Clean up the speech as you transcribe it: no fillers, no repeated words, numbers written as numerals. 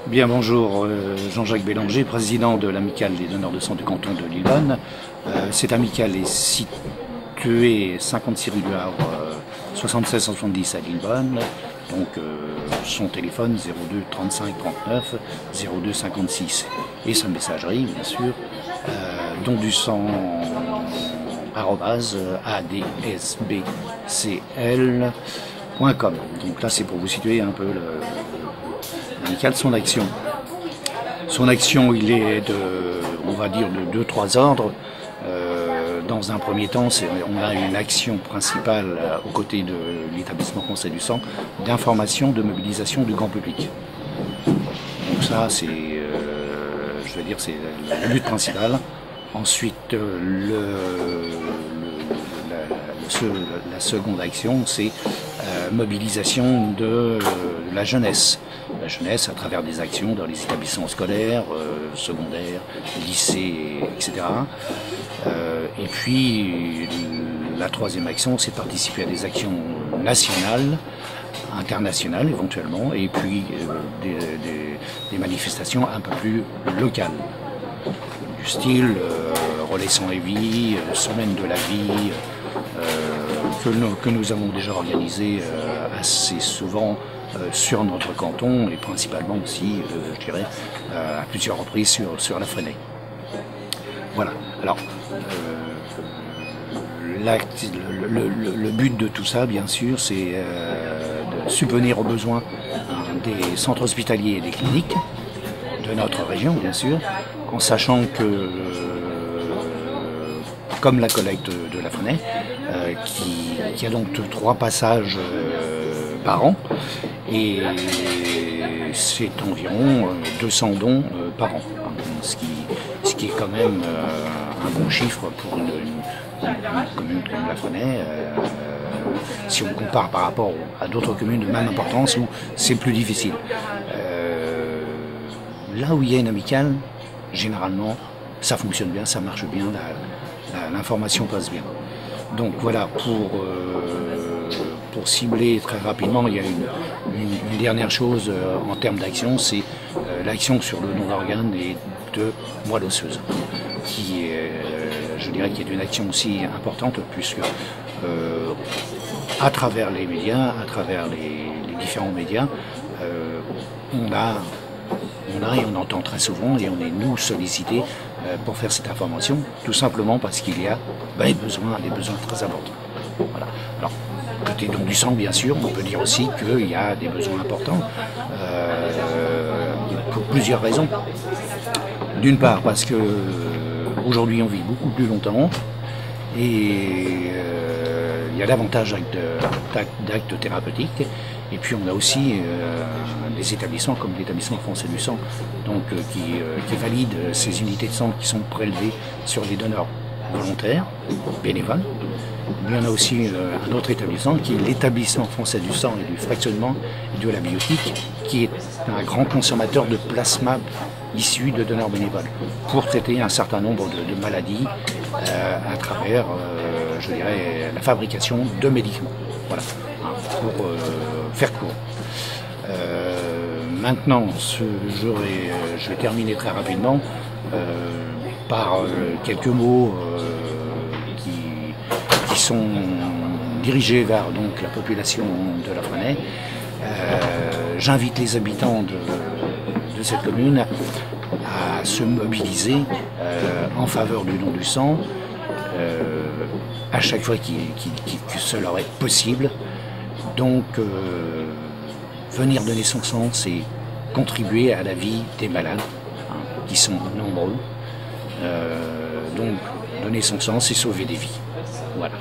Bien, bonjour, Jean-Jacques Bélanger, président de l'amicale des donneurs de sang du canton de Lillebonne. Cette amicale est située 56 rue du Havre, 76 170 à Lillebonne. Donc son téléphone 02 35 39 02 56 et sa messagerie bien sûr, don du sang @adsbcl.com. Donc là c'est pour vous situer un peu l'amicale, son action. Son action, il est on va dire de 2-3 ordres. Dans un premier temps, on a une action principale aux côtés de l'établissement français du sang, d'information, de mobilisation du grand public. Donc ça, c'est, je veux dire, c'est la lutte principale. Ensuite, la seconde action, c'est mobilisation de la jeunesse. La jeunesse à travers des actions dans les établissements scolaires, secondaires, lycées, etc. Et puis la troisième action, c'est participer à des actions nationales, internationales éventuellement, et puis des manifestations un peu plus locales, du style Relais sans et vie, Semaine de la vie, que nous avons déjà organisé assez souvent sur notre canton et principalement aussi, je dirais, à plusieurs reprises sur la Fresnay. Voilà. Alors, le but de tout ça, bien sûr, c'est de subvenir aux besoins des centres hospitaliers et des cliniques de notre région, bien sûr, en sachant que, comme la collecte de la Fresnay, qui a donc 3 passages par an, et c'est environ 200 dons par an, ce qui est quand même un bon chiffre pour une commune comme la Fresnay, si on compare par rapport à d'autres communes de même importance où c'est plus difficile. Là où il y a une amicale, généralement, ça fonctionne bien, ça marche bien, l'information passe bien. Donc voilà, pour cibler très rapidement, il y a une dernière chose en termes d'action, c'est l'action sur le don d'organes et de moelle osseuse, qui est, je dirais, qui est une action aussi importante, puisque à travers les médias, à travers les différents médias, on on entend très souvent et on est nous sollicités pour faire cette information, tout simplement parce qu'il y a des besoins très importants. Voilà. Alors, côté don du sang, bien sûr, on peut dire aussi qu'il y a des besoins importants pour plusieurs raisons. D'une part, parce que aujourd'hui on vit beaucoup plus longtemps et il y a davantage d'actes thérapeutiques. Et puis on a aussi des établissements comme l'établissement français du sang, donc qui valide ces unités de sang qui sont prélevées sur les donneurs volontaires, bénévoles. Il y en a aussi un autre établissement qui est l'établissement français du sang et du fractionnement et de la biotique, qui est un grand consommateur de plasma issu de donneurs bénévoles pour traiter un certain nombre de maladies à travers, je dirais, la fabrication de médicaments. Voilà, pour faire court. Maintenant, je vais terminer très rapidement par quelques mots qui sont dirigés vers donc la population de la Fresnay. J'invite les habitants de cette commune à se mobiliser en faveur du don du sang à chaque fois que cela est possible. Donc venir donner son sang, c'est contribuer à la vie des malades, qui sont nombreux. Donc donner son sang, c'est sauver des vies. Voilà.